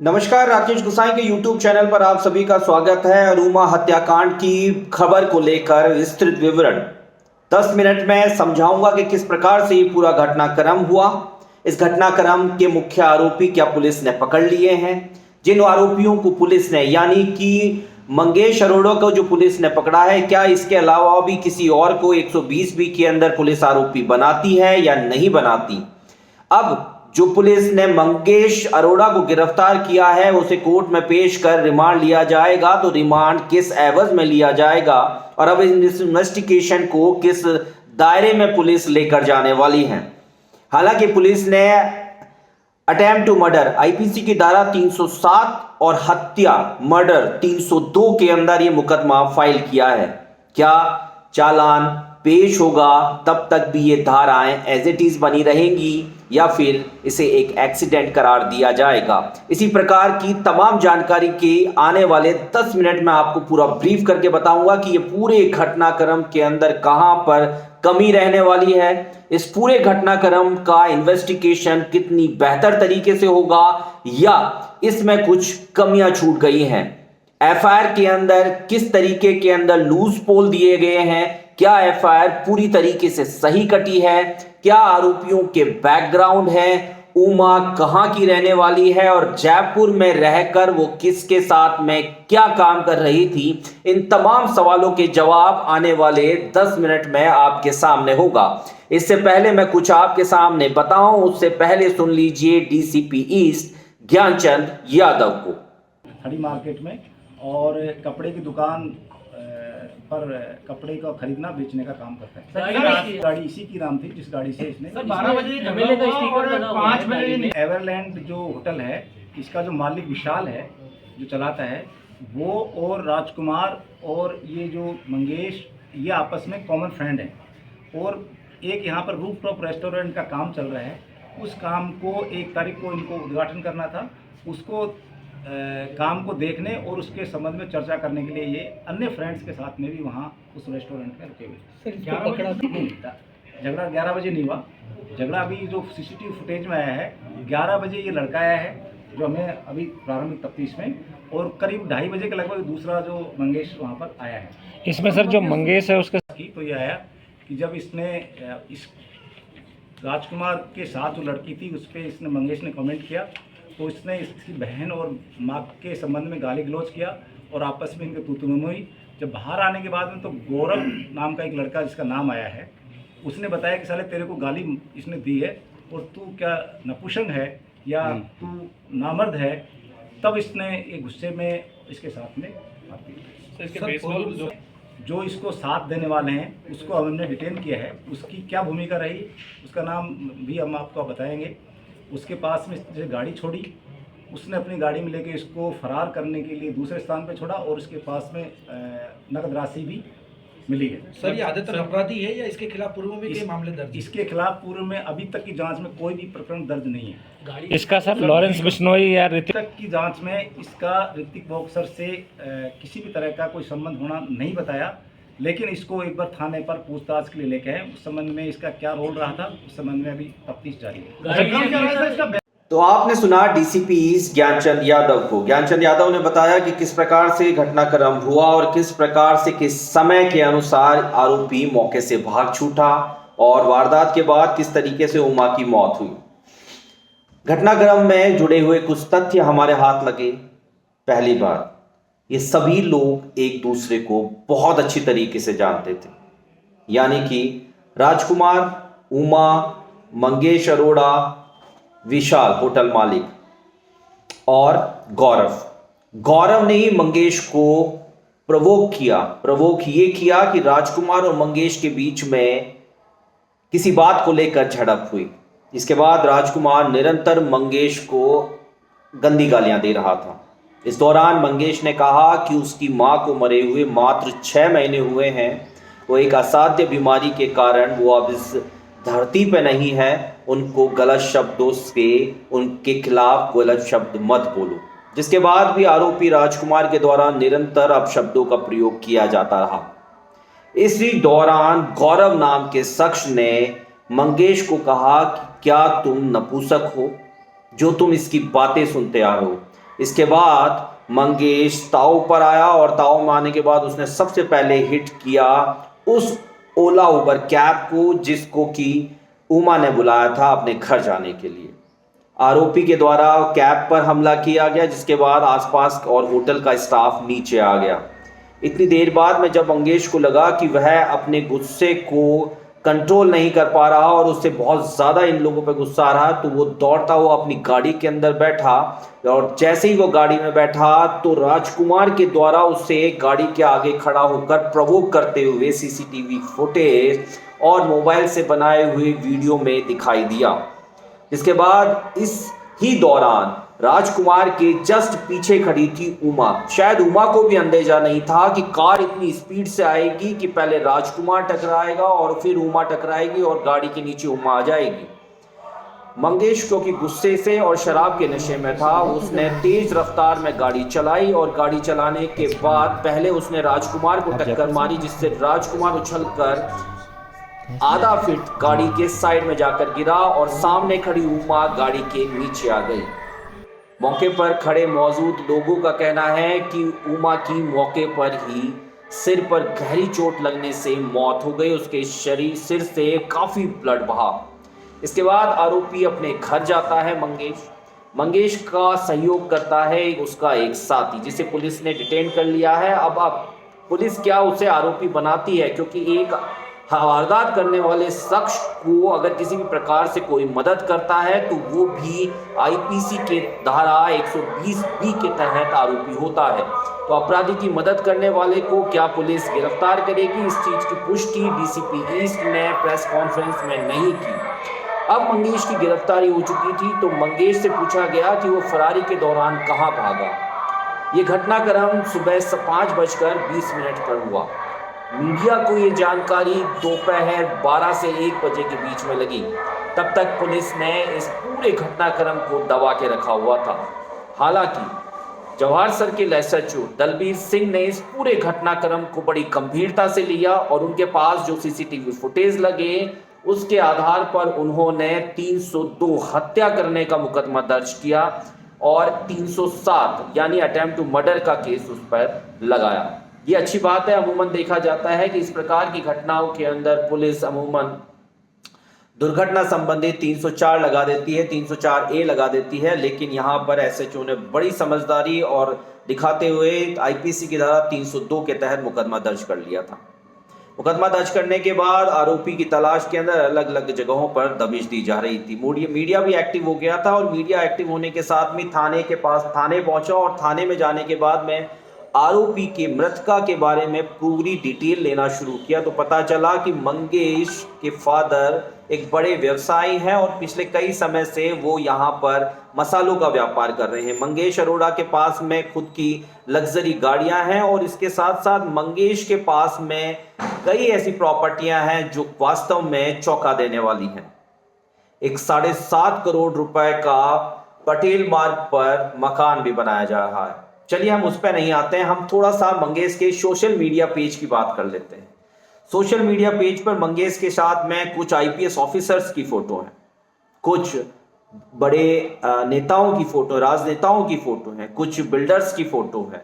नमस्कार, राकेश गुसाई के YouTube channel पर आप सभी का स्वागत है। अरुमा हत्याकांड की खबर को लेकर विस्तृत विवरण 10 मिनट में समझाऊंगा कि किस प्रकार से ये पूरा घटनाक्रम हुआ। इस घटनाक्रम के मुख्य आरोपी क्या पुलिस ने पकड़ लिए हैं? जिन आरोपियों को पुलिस ने यानी कि मंगेश अरोड़ा को जो पुलिस ने पकड़ा है, क्या इसके अलावा भी किसी और को 120 के अंदर पुलिस आरोपी बनाती है या नहीं बनाती? अब जो पुलिस ने मंगेश अरोड़ा को गिरफ्तार किया है उसे कोर्ट में पेश कर रिमांड लिया जाएगा, तो रिमांड किस एवज में लिया जाएगा और अब इस इन्वेस्टिगेशन को किस दायरे में पुलिस लेकर जाने वाली है। हालांकि पुलिस ने अटेम्प्ट टू मर्डर आईपीसी की धारा 307 और हत्या मर्डर 302 के अंदर ये मुकदमा फाइल किया है। क्या चालान पेश होगा तब तक भी ये धाराएं एज इट इज बनी रहेंगी या फिर इसे एक एक्सीडेंट करार दिया जाएगा? इसी प्रकार की तमाम जानकारी के आने वाले 10 मिनट में आपको पूरा ब्रीफ करके बताऊंगा कि ये पूरे घटनाक्रम के अंदर कहां पर कमी रहने वाली है, इस पूरे घटनाक्रम का इन्वेस्टिगेशन कितनी बेहतर तरीके से होगा या इसमें कुछ कमियां छूट गई हैं, एफआईआर के अंदर किस तरीके के अंदर लूज पोल दिए गए हैं, क्या एफआईआर पूरी तरीके से सही कटी है, क्या आरोपियों के बैकग्राउंड है, उमा कहां की रहने वाली है और जयपुर में रहकर वो किसके साथ में क्या काम कर रही थी, इन तमाम सवालों के जवाब आने वाले 10 मिनट में आपके सामने होगा। इससे पहले मैं कुछ आपके सामने बताऊं, उससे पहले सुन लीजिए डीसीपी ईस्ट ज्ञानचंद यादव को। खड़ी मार्केट में और कपड़े की दुकान पर कपड़े का खरीदना बेचने का काम करता है। गाड़ी इसी की नाम थी जिस गाड़ी से इसने 12 बजे झमेले का स्टिकर लगा हुआ है। 5 बजे एवरलैंड जो होटल है इसका जो मालिक विशाल है जो चलाता है, वो और राजकुमार और ये जो मंगेश ये आपस में कॉमन फ्रेंड है और एक यहाँ पर रूफ टॉप रेस्टोरेंट का काम चल रहा है। उस काम को 1 तारीख को इनको उद्घाटन करना था, उसको काम को देखने और उसके संबंध में चर्चा करने के लिए ये अन्य फ्रेंड्स के साथ में भी वहाँ उस रेस्टोरेंट में रुके हुए। झगड़ा 11 बजे नहीं हुआ। झगड़ा अभी जो सीसीटीवी फुटेज में आया है 11 बजे ये लड़का आया है जो हमें अभी प्रारंभिक तफ्तीश में, और करीब 2:30 बजे के लगभग दूसरा जो मंगेश वहाँ पर आया है। इसमें सर जो मंगेश है उसके तो ये आया कि जब इसने इस राजकुमार के साथ जो लड़की थी उस पर इसने मंगेश ने कमेंट किया तो इसने इसकी बहन और माँ के संबंध में गाली गलौज किया और आपस में इनके तू-तू-मैं-मैं हुई। जब बाहर आने के बाद में तो गौरव नाम का एक लड़का जिसका नाम आया है उसने बताया कि साले तेरे को गाली इसने दी है और तू क्या नपुंसक है या तू नामर्द है। तब इसने एक गुस्से में इसके साथ में जो इसको साथ देने वाले हैं उसको हमने डिटेन किया है। उसकी क्या भूमिका रही उसका नाम भी हम आपको बताएंगे। उसके पास में जैसे गाड़ी छोड़ी, उसने अपनी गाड़ी में लेके इसको फरार करने के लिए दूसरे स्थान पे छोड़ा और उसके पास में नकद राशि भी मिली है। सर ये आदतन अपराधी है या इसके खिलाफ पूर्व में भी मामले दर्ज? इसके खिलाफ पूर्व में अभी तक की जांच में कोई भी प्रकरण दर्ज नहीं है। इसका सर लॉरेंस बिश्नोई या ऋतिक तक की जांच में इसका ऋतिक बॉक्सर से किसी भी तरह का कोई संबंध होना नहीं बताया, लेकिन इसको एक बार थाने पर पूछताछ के लिए लेके आए। उस संबंध में इसका क्या रोल रहा था उस संबंध में अभी तफ्तीश जारी है। तो आपने सुना डीसीपी ज्ञानचंद यादव को। ज्ञानचंद यादव ने बताया कि किस प्रकार से घटनाक्रम हुआ और किस प्रकार से किस समय के अनुसार आरोपी मौके से भाग छूटा और वारदात के बाद किस तरीके से उमा की मौत हुई। घटनाक्रम में जुड़े हुए कुछ तथ्य हमारे हाथ लगे। पहली बात, ये सभी लोग एक दूसरे को बहुत अच्छी तरीके से जानते थे, यानी कि राजकुमार, उमा, मंगेश अरोड़ा, विशाल होटल मालिक और गौरव ने ही मंगेश को प्रवोक ये किया कि राजकुमार और मंगेश के बीच में किसी बात को लेकर झड़प हुई। इसके बाद राजकुमार निरंतर मंगेश को गंदी गालियां दे रहा था। इस दौरान मंगेश ने कहा कि उसकी मां को मरे हुए मात्र 6 महीने हुए हैं, वो एक असाध्य बीमारी के कारण वो अब इस धरती पे नहीं है, उनको गलत शब्दों से उनके खिलाफ गलत शब्द मत बोलो। जिसके बाद भी आरोपी राजकुमार के द्वारा निरंतर अपशब्दों का प्रयोग किया जाता रहा। इसी दौरान गौरव नाम के शख्स ने मंगेश को कहा कि क्या तुम नपुंसक हो जो तुम इसकी बातें सुनते आ रहे हो। इसके बाद मंगेश ताऊ पर आया और ताऊ में आने के बाद उसने सबसे पहले हिट किया उस ओला उबर कैब को जिसको कि उमा ने बुलाया था अपने घर जाने के लिए। आरोपी के द्वारा कैब पर हमला किया गया, जिसके बाद आसपास और होटल का स्टाफ नीचे आ गया। इतनी देर बाद में जब मंगेश को लगा कि वह अपने गुस्से को कंट्रोल नहीं कर पा रहा और उससे बहुत ज़्यादा इन लोगों पर गुस्सा आ रहा, तो वो दौड़ता हुआ अपनी गाड़ी के अंदर बैठा और जैसे ही वो गाड़ी में बैठा तो राजकुमार के द्वारा उससे गाड़ी के आगे खड़ा होकर प्रोवोक करते हुए सीसीटीवी फुटेज और मोबाइल से बनाए हुए वीडियो में दिखाई दिया। इसके बाद इस ही दौरान राजकुमार के जस्ट पीछे खड़ी थी उमा। शायद उमा को भी अंदेशा नहीं था कि कार इतनी स्पीड से आएगी कि पहले राजकुमार टकराएगा और फिर उमा टकराएगी और गाड़ी के नीचे उमा आ जाएगी। मंगेश क्योंकि गुस्से से और शराब के नशे में था, उसने तेज रफ्तार में गाड़ी चलाई और गाड़ी चलाने के बाद पहले उसने राजकुमार को टक्कर मारी, जिससे राजकुमार उछलकर आधा फीट गाड़ी के साइड में जाकर गिरा और सामने खड़ी उमा गाड़ी के नीचे आ गई। मौके पर खड़े मौजूद लोगों का कहना है कि उमा की मौके पर ही सिर पर गहरी चोट लगने से मौत हो गई। उसके सिर से काफी ब्लड बहा। इसके बाद आरोपी अपने घर जाता है। मंगेश का सहयोग करता है उसका एक साथी, जिसे पुलिस ने डिटेन कर लिया है। अब पुलिस क्या उसे आरोपी बनाती है, क्योंकि एक वारदात करने वाले शख्स को अगर किसी भी प्रकार से कोई मदद करता है तो वो भी आईपीसी के धारा 120B के तहत आरोपी होता है। तो अपराधी की मदद करने वाले को क्या पुलिस गिरफ्तार करेगी, इस चीज की पुष्टि डीसीपी ईस्ट ने प्रेस कॉन्फ्रेंस में नहीं की। अब मंगेश की गिरफ्तारी हो चुकी थी तो मंगेश से पूछा गया कि वो फरारी के दौरान कहाँ भागा। ये घटनाक्रम सुबह 5:20 पर हुआ। मीडिया को ये जानकारी दोपहर 12 से 1 बजे के बीच में लगी। तब तक पुलिस ने इस पूरे घटनाक्रम को दबा के रखा हुआ था। हालांकि जवाहर सर्किल एसएचओ दलबीर सिंह ने इस पूरे घटनाक्रम को बड़ी गंभीरता से लिया और उनके पास जो सीसीटीवी फुटेज लगे उसके आधार पर उन्होंने 302 हत्या करने का मुकदमा दर्ज किया और 307 यानी अटेम्प्ट टू मर्डर का केस उस पर लगाया। ये अच्छी बात है। अमूमन देखा जाता है कि इस प्रकार की घटनाओं के अंदर पुलिस अमूमन दुर्घटना संबंधित 304 लगा देती है, 304A लगा देती है, लेकिन यहाँ पर एसएचओ ने बड़ी समझदारी और दिखाते हुए आईपीसी की धारा 302 के तहत मुकदमा दर्ज कर लिया था। मुकदमा दर्ज करने के बाद आरोपी की तलाश के अंदर अलग अलग जगहों पर दबिश दी जा रही थी। मीडिया भी एक्टिव हो गया था और मीडिया एक्टिव होने के साथ में थाने पहुंचा और थाने में जाने के बाद में आरोपी के मृतका के बारे में पूरी डिटेल लेना शुरू किया तो पता चला कि मंगेश के फादर एक बड़े व्यवसायी हैं और पिछले कई समय से वो यहाँ पर मसालों का व्यापार कर रहे हैं। मंगेश अरोड़ा के पास में खुद की लग्जरी गाड़ियां हैं और इसके साथ साथ मंगेश के पास में कई ऐसी प्रॉपर्टियां हैं जो वास्तव में चौंका देने वाली हैं। एक 7.5 करोड़ रुपए का पटेल मार्ग पर मकान भी बनाया जा रहा है। चलिए हम उस पर नहीं आते हैं, हम थोड़ा सा मंगेश के सोशल मीडिया पेज की बात कर लेते हैं। सोशल मीडिया पेज पर मंगेश के साथ में कुछ आईपीएस ऑफिसर्स की फोटो है, कुछ बड़े नेताओं की फोटो, राजनेताओं की फोटो है, कुछ बिल्डर्स की फोटो है।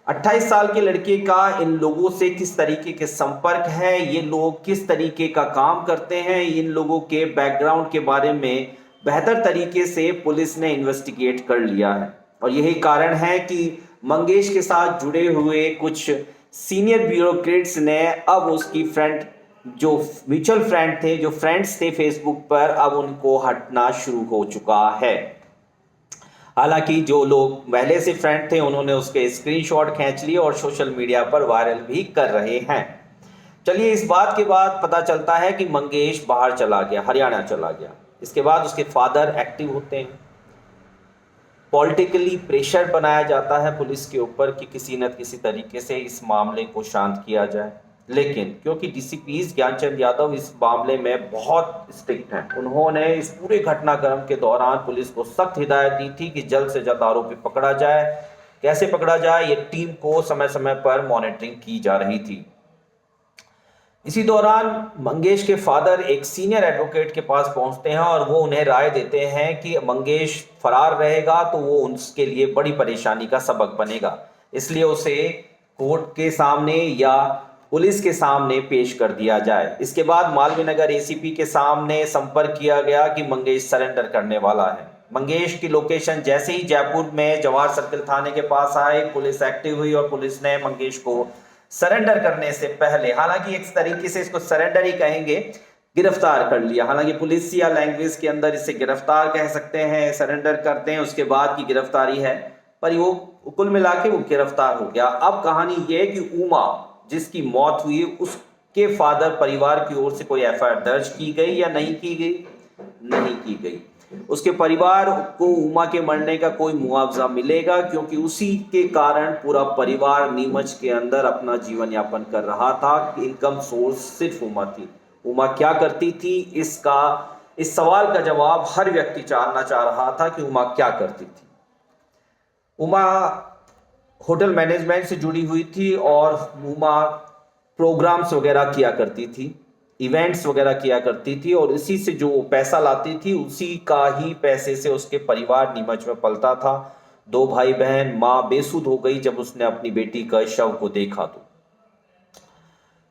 28 साल के लड़के का इन लोगों से किस तरीके के संपर्क है, ये लोग किस तरीके का काम करते हैं, इन लोगों के बैकग्राउंड के बारे में बेहतर तरीके से पुलिस ने इन्वेस्टिगेट कर लिया है। और यही कारण है कि मंगेश के साथ जुड़े हुए कुछ सीनियर ब्यूरोक्रेट्स ने अब उसकी फ्रेंड, जो म्यूचुअल फ्रेंड थे, जो फ्रेंड्स थे फेसबुक पर, अब उनको हटना शुरू हो चुका है। हालांकि जो लोग पहले से फ्रेंड थे उन्होंने उसके स्क्रीनशॉट खींच लिए और सोशल मीडिया पर वायरल भी कर रहे हैं। चलिए इस बात के बाद पता चलता है कि मंगेश बाहर चला गया, हरियाणा चला गया। इसके बाद उसके फादर एक्टिव होते हैं। पॉलिटिकली प्रेशर बनाया जाता है पुलिस के ऊपर कि किसी न किसी तरीके से इस मामले को शांत किया जाए, लेकिन क्योंकि डीसीपी ज्ञानचंद यादव इस मामले में बहुत स्ट्रिक्ट हैं, उन्होंने इस पूरे घटनाक्रम के दौरान पुलिस को सख्त हिदायत दी थी कि जल्द से जल्द आरोपी पकड़ा जाए। कैसे पकड़ा जाए, ये टीम को समय समय पर मॉनिटरिंग की जा रही थी। इसी दौरान मंगेश के फादर एक सीनियर एडवोकेट के पास पहुंचते हैं और वो उन्हें राय देते हैं कि मंगेश फरार रहेगा तो वो उसके लिए बड़ी परेशानी का सबक बनेगा, इसलिए उसे कोर्ट के सामने या पुलिस के सामने पेश कर दिया जाए। इसके बाद मालवीय नगर एसीपी के सामने संपर्क किया गया कि मंगेश सरेंडर करने वाला है। मंगेश की लोकेशन जैसे ही जयपुर में जवाहर सर्किल थाने के पास आए, पुलिस एक्टिव हुई और पुलिस ने मंगेश को सरेंडर करने से पहले, हालांकि एक तरीके से इसको सरेंडर ही कहेंगे, गिरफ्तार कर लिया। हालांकि पुलिस या लैंग्वेज के अंदर इसे गिरफ्तार कह सकते हैं, सरेंडर करते हैं उसके बाद की गिरफ्तारी है, पर वो कुल मिला के वो गिरफ्तार हो गया। अब कहानी ये है कि उमा जिसकी मौत हुई उसके फादर परिवार की ओर से कोई एफआईआर दर्ज की गई या नहीं की गई? नहीं की गई। उसके परिवार को उमा के मरने का कोई मुआवजा मिलेगा, क्योंकि उसी के कारण पूरा परिवार नीमच के अंदर अपना जीवन यापन कर रहा था। इनकम सोर्स सिर्फ उमा थी। उमा क्या करती थी, इस सवाल का जवाब हर व्यक्ति जानना चाह रहा था कि उमा क्या करती थी। उमा होटल मैनेजमेंट से जुड़ी हुई थी और उमा प्रोग्राम्स वगैरह किया करती थी, इवेंट्स वगैरह किया करती थी और इसी से जो पैसा लाती थी उसी का ही पैसे से उसके परिवार नीमच में पलता था। 2 भाई बहन, माँ बेसुध हो गई जब उसने अपनी बेटी का शव को देखा। तो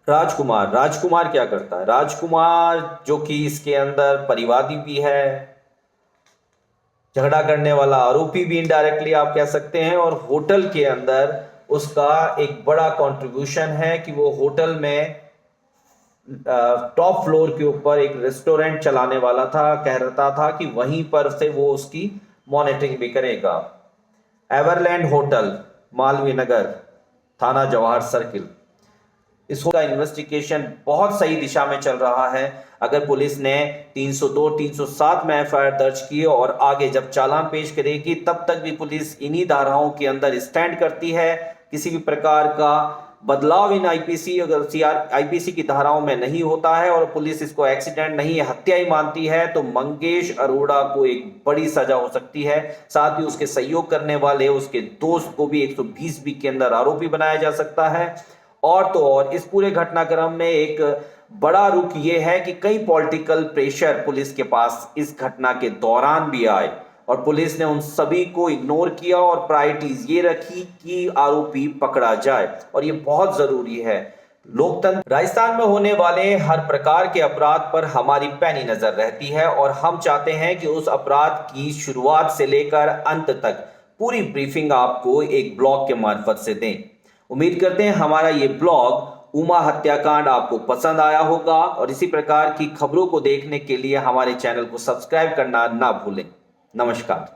राजकुमार क्या करता है? राजकुमार जो कि इसके अंदर परिवादी भी है, झगड़ा करने वाला आरोपी भी इनडायरेक्टली आप कह सकते हैं, और होटल के अंदर उसका एक बड़ा कंट्रीब्यूशन है कि वो होटल में टॉप फ्लोर के ऊपर एक रेस्टोरेंट चलाने वाला था, कह रहा था कि वहीं पर से वो उसकी मॉनिटरिंग भी करेगा। एवरलैंड होटल, मालवीय नगर, थाना जवाहर सर्किल, इसका इन्वेस्टिगेशन बहुत सही दिशा में चल रहा है। अगर पुलिस ने 302, 307 में एफआईआर दर्ज की और आगे जब चालान पेश करेगी तब तक भी पुलिस इन्हीं धाराओं के अंदर स्टैंड करती है। किसी भी प्रकार का बदलाव इन आईपीसी आईपीसी की धाराओं में नहीं होता है और पुलिस इसको एक्सीडेंट नहीं हत्या ही मानती है, तो मंगेश अरोड़ा को एक बड़ी सजा हो सकती है। साथ ही उसके सहयोग करने वाले उसके दोस्त को भी 120 बी के अंदर आरोपी बनाया जा सकता है। और तो और इस पूरे घटनाक्रम में एक बड़ा रुख ये है कि कई पॉलिटिकल प्रेशर पुलिस के पास इस घटना के दौरान भी आए और पुलिस ने उन सभी को इग्नोर किया और प्रायोरिटीज ये रखी कि आरोपी पकड़ा जाए, और ये बहुत जरूरी है। लोकतंत्र राजस्थान में होने वाले हर प्रकार के अपराध पर हमारी पैनी नजर रहती है और हम चाहते हैं कि उस अपराध की शुरुआत से लेकर अंत तक पूरी ब्रीफिंग आपको एक ब्लॉग के मार्फत से दें। उम्मीद करते हैं हमारा ये ब्लॉग उमा हत्याकांड आपको पसंद आया होगा और इसी प्रकार की खबरों को देखने के लिए हमारे चैनल को सब्सक्राइब करना ना भूलें। नमस्कार।